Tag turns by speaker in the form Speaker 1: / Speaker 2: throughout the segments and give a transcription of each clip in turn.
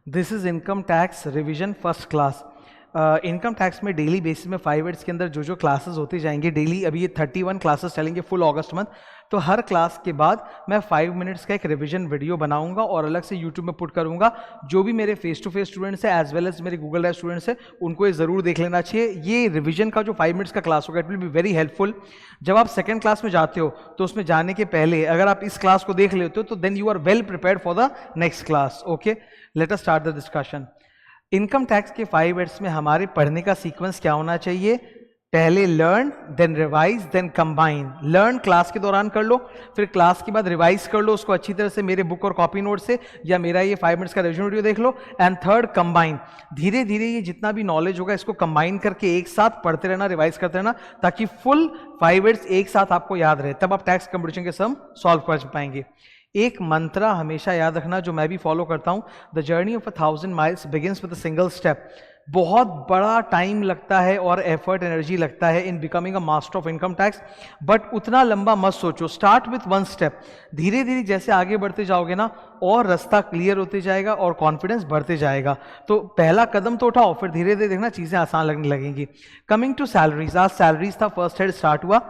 Speaker 1: This is income tax revision first class. Income tax में daily basis में 5 ads के अंदर जो क्लासेस होती जाएंगे डेली, अभी ये 31 क्लासेस चलेंगे फुल अगस्त मंथ। तो हर क्लास के बाद मैं 5 मिनट्स का एक रिवीजन वीडियो बनाऊंगा और अलग से यूट्यूब में पुट करूंगा। जो भी मेरे फेस टू फेस स्टूडेंट्स हैं एज वेल एज मेरे गूगल ड्राइव स्टूडेंट्स हैं, उनको ये ज़रूर देख लेना चाहिए। ये रिवीजन का जो 5 मिनट्स का क्लास होगा it will be very helpful. जब आप सेकंड क्लास में जाते हो तो उसमें जाने के पहले अगर आप इस क्लास को देख लेते हो तो then you are well prepared for the next class. Okay, let us start the discussion. Income tax के 5 एड्स में हमारे पढ़ने का सीक्वेंस क्या होना चाहिए? पहले learn, then revise, then combine. Learn class के दौरान कर लो, फिर क्लास के बाद रिवाइज कर लो उसको अच्छी तरह से मेरे बुक और कॉपी नोट से, या मेरा ये 5 मिनट्स का रिवीजन वीडियो देख लो। And third, combine. धीरे धीरे ये जितना भी नॉलेज होगा इसको कंबाइन करके एक साथ पढ़ते रहना, रिवाइज करते रहना, ताकि फुल 5 एड्स एक साथ आपको याद रहे, तब आप टैक्स कंपटीशन के सम सॉल्व कर पाएंगे। एक मंत्रा हमेशा याद रखना जो मैं भी फॉलो करता हूं, the journey of 1000 miles begins with a single step. बहुत बड़ा टाइम लगता है और एफर्ट एनर्जी लगता है in becoming a master of income tax, but उतना लंबा मत सोचो। Start with 1 step. धीरे धीरे जैसे आगे बढ़ते जाओगे ना और रास्ता क्लियर होते जाएगा और कॉन्फिडेंस बढ़ते जाएगा। तो पहला कदम तो उठाओ, फिर धीरे धीरे देखना चीजें आसान लगने लगेंगी। कमिंग टू सैलरीज, आज सैलरीज था, फर्स्ट हेड स्टार्ट हुआ।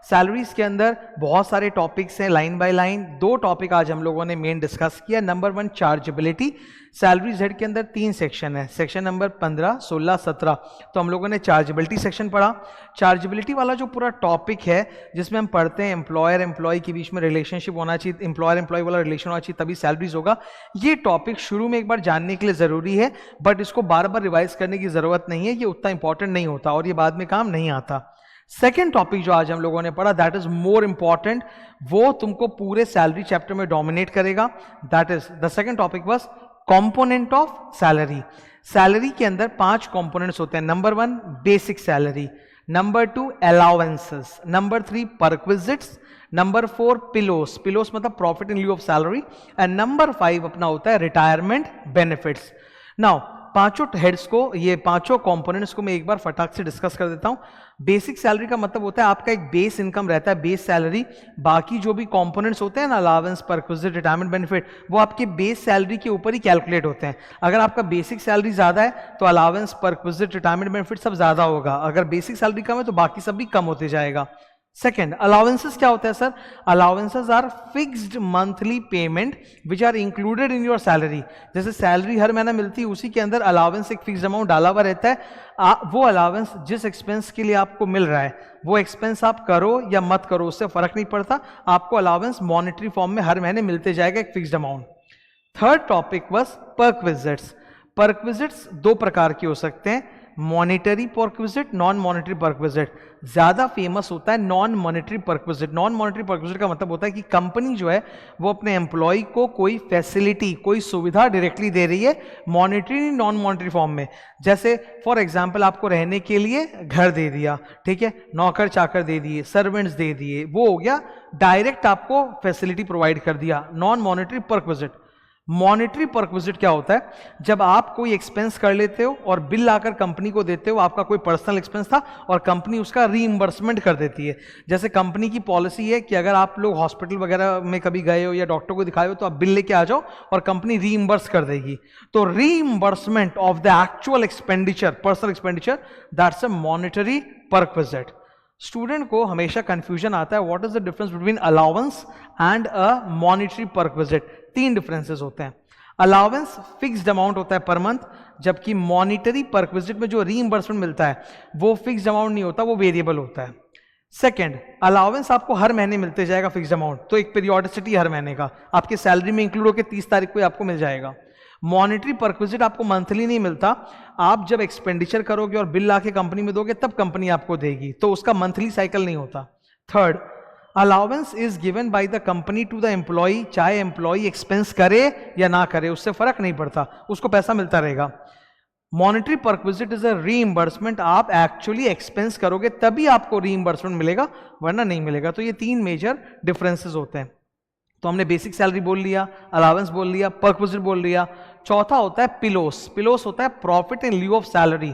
Speaker 1: सैलरीज के अंदर बहुत सारे टॉपिक्स हैं लाइन बाय लाइन। 2 टॉपिक आज हम लोगों ने मेन डिस्कस किया। Number 1 chargeability. सैलरीज हेड के अंदर 3 सेक्शन है, सेक्शन नंबर 15, 16, 17। तो हम लोगों ने चार्जेबिलिटी सेक्शन पढ़ा। चार्जेबिलिटी वाला जो पूरा टॉपिक है जिसमें हम पढ़ते हैं एम्प्लॉयर एम्प्लॉय के बीच में रिलेशनशिप होना चाहिए, एम्प्लॉयर एम्प्लॉय वाला रिलेशन होना चाहिए, तभी सैलरीज होगा। ये टॉपिक शुरू में एक बार जानने के लिए जरूरी है, बट इसको बार बार रिवाइज करने की जरूरत नहीं है, ये उतना इंपॉर्टेंट नहीं होता और ये बाद में काम नहीं आता। सेकेंड टॉपिक जो आज हम लोगों ने पढ़ा दैट इज मोर इंपॉर्टेंट, वो तुमको पूरे सैलरी चैप्टर में डोमिनेट करेगा। That is the second topic was component of salary. Salary के अंदर 5 कंपोनेंट्स होते हैं। Number 1 basic salary, number 2 allowances, number 3 perquisites, number 4 PILOS, PILOS मतलब profit in lieu of salary, and number 5 अपना होता है रिटायरमेंट बेनिफिट्स। नाउ पांचों heads को, ये पांचों कंपोनेंट्स को मैं एक बार फटाक से डिस्कस कर देता हूं। बेसिक सैलरी का मतलब होता है आपका एक बेस इनकम रहता है, बेस सैलरी। बाकी जो भी कंपोनेंट्स होते हैं ना, अलावेंस, परक्विजिट, रिटायरमेंट बेनिफिट, वो आपके बेस सैलरी के ऊपर ही कैलकुलेट होते हैं। अगर आपका बेसिक सैलरी ज्यादा है तो अलावेंस, परक्विजिट, रिटायरमेंट बेनिफिट सब ज्यादा होगा। अगर बेसिक सैलरी कम है तो बाकी सब भी कम होते जाएगा। सेकेंड, अलाउंसेस क्या होता है sir? Allowances are fixed monthly payment which are included in your salary. जैसे सैलरी हर महीना मिलती है, उसी के अंदर अलाउंस एक फिक्स्ड अमाउंट डाला हुआ रहता है। वो अलाउंस जिस एक्सपेंस के लिए आपको मिल रहा है, वो एक्सपेंस आप करो या मत करो उससे फर्क नहीं पड़ता, आपको अलाउंस मॉनेटरी फॉर्म में हर महीने मिलते जाएगा एक fixed amount. Third topic was perquisites. Perquisites 2 प्रकार के हो सकते हैं, monetary perquisite, non monetary perquisite. ज्यादा फेमस होता है non monetary perquisite. Non monetary perquisite का मतलब होता है कि कंपनी जो है वो अपने एम्प्लॉय को कोई फैसिलिटी, कोई सुविधा डायरेक्टली दे रही है, मॉनेटरी नॉन मॉनेटरी फॉर्म में। जैसे फॉर एग्जांपल आपको रहने के लिए घर दे दिया, ठीक है, नौकर चाकर दे दिए, सर्वेंट्स दे दिए, वो हो गया डायरेक्ट आपको फैसिलिटी प्रोवाइड कर दिया, non monetary perquisite. Monetary perquisite क्या होता है? जब आप कोई एक्सपेंस कर लेते हो और बिल लाकर कंपनी को देते हो, आपका कोई पर्सनल एक्सपेंस था और कंपनी उसका रीइंबर्समेंट कर देती है। जैसे कंपनी की पॉलिसी है कि अगर आप लोग हॉस्पिटल वगैरह में कभी गए हो या डॉक्टर को दिखाए हो तो आप बिल लेके आ जाओ और कंपनी रीइंबर्स कर देगी। तो reimbursement of the actual expenditure, personal expenditure, that's a monetary perquisite. Student को हमेशा कंफ्यूजन आता है what is the difference between allowance and a monetary perquisite. 3 differences होते हैं। अलाउंस फिक्स्ड अमाउंट होता है पर मंथ, जबकि मॉनेटरी परक्विजिट में जो रीइंबर्समेंट मिलता है वो फिक्स्ड अमाउंट नहीं होता, वो वेरिएबल होता है। सेकंड, अलाउंस आपको हर महीने मिलते जाएगा फिक्स्ड अमाउंट, तो एक पीरियोडिसिटी हर महीने का आपके सैलरी में इंक्लूड होकर 30 तारीख को आपको मिल जाएगा। मॉनेटरी परक्विजिट आपको मंथली नहीं मिलता, आप जब एक्सपेंडिचर करोगे और बिल लाके कंपनी में दोगे तब कंपनी आपको देगी, तो उसका मंथली साइकिल नहीं होता। Third, allowance is given by the company to the employee, चाहे एम्प्लॉय एक्सपेंस करे या ना करे उससे फर्क नहीं पड़ता, उसको पैसा मिलता रहेगा। Monetary perquisite is a reimbursement, आप एक्चुअली एक्सपेंस करोगे तभी आपको रीइंबर्समेंट मिलेगा, वरना नहीं मिलेगा। तो ये 3 मेजर डिफरेंसेस होते हैं। तो हमने बेसिक सैलरी बोल लिया, अलाउंस बोल लिया, परक्विजिट बोल लिया। चौथा होता है पिलोस। पिलोस होता है profit in lieu of salary.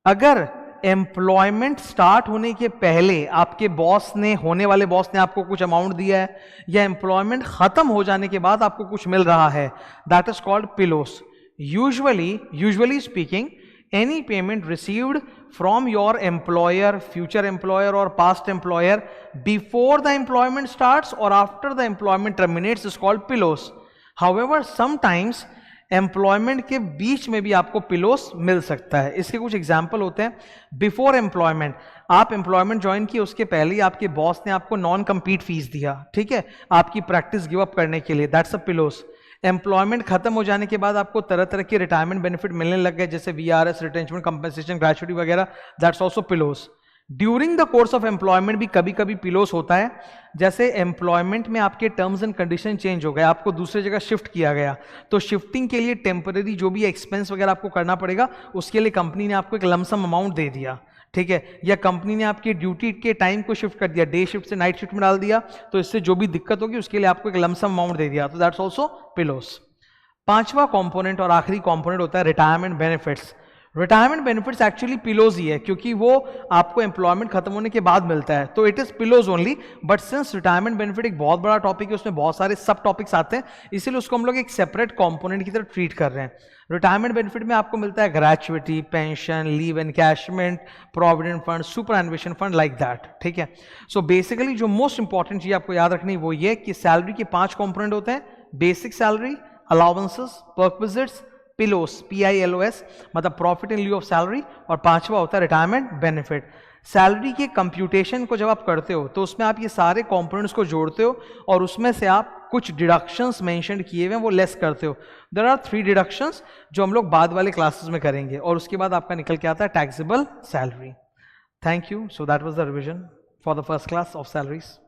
Speaker 1: अगर एम्प्लॉयमेंट स्टार्ट होने के पहले आपके बॉस ने, होने वाले बॉस ने आपको कुछ अमाउंट दिया है, या एम्प्लॉयमेंट खत्म हो जाने के बाद आपको कुछ मिल रहा है, that is called pillows. usually speaking, any payment received from your employer, future employer or past employer before the employment starts or after the employment terminates is called pillows. However, sometimes employment के बीच में भी आपको pillows मिल सकता है. इसके कुछ example होते हैं. बिफोर एम्प्लॉयमेंट, आप एम्प्लॉयमेंट ज्वाइन किए, उसके पहले ही आपके बॉस ने आपको नॉन कम्पीट फीस दिया, ठीक है, आपकी प्रैक्टिस गिव अप करने के लिए, दैट्स अ पिलोस. एम्प्लॉयमेंट खत्म हो जाने के बाद आपको तरह तरह के रिटायरमेंट बेनिफिट मिलने लग गए, जैसे VRS, रिटेंचमेंट कंपनसेशन, ग्रेचुइटी वगैरह, that's also pillows. During the course of employment भी कभी कभी पिलोस होता है. जैसे एम्प्लॉयमेंट में आपके टर्म्स एंड कंडीशन चेंज हो गए, आपको दूसरी जगह शिफ्ट किया गया, तो शिफ्टिंग के लिए टेम्पररी जो भी एक्सपेंस वगैरह आपको करना पड़ेगा, उसके लिए कंपनी ने आपको एक लमसम अमाउंट दे दिया, ठीक है, या कंपनी ने आपकी ड्यूटी के टाइम को शिफ्ट कर दिया, डे शिफ्ट से नाइट शिफ्ट में डाल दिया, तो इससे जो भी दिक्कत होगी उसके लिए आपको एक लमसम अमाउंट दे दिया, तो दैट्स ऑल्सो पिलोस. पांचवा कंपोनेंट और आखिरी कंपोनेंट होता है retirement benefits. Retirement benefits actually PILOS ही है, क्योंकि वो आपको एम्प्लॉयमेंट खत्म होने के बाद मिलता है, तो it is pillows only. But since retirement benefit एक बहुत बड़ा टॉपिक है, उसमें बहुत सारे सब टॉपिक्स आते हैं, इसीलिए उसको हम लोग एक सेपरेट कंपोनेंट की तरह ट्रीट कर रहे हैं. रिटायरमेंट बेनिफिट में आपको मिलता है gratuity, pension, leave encashment, provident fund, superannuation fund, like that, ठीक है. सो बेसिकली जो मोस्ट इंपॉर्टेंट चीज आपको याद रखनी वो ये कि सैलरी के 5 कंपोनेंट होते हैं. Basic salary, allowances, perquisites, pillows, PILOS मतलब profit in lieu of salary, और पांचवा होता है रिटायरमेंट बेनिफिट. सैलरी के कंप्यूटेशन को जब आप करते हो तो उसमें आप ये सारे कंपोनेंट्स को जोड़ते हो और उसमें से आप कुछ डिडक्शंस मेंशन किए हुए हैं वो लेस करते हो. देयर आर 3 डिडक्शंस जो हम लोग बाद वाले क्लासेस में करेंगे, और उसके बाद आपका निकल के आता है taxable salary. Thank you. So that was the revision for the first class of salaries.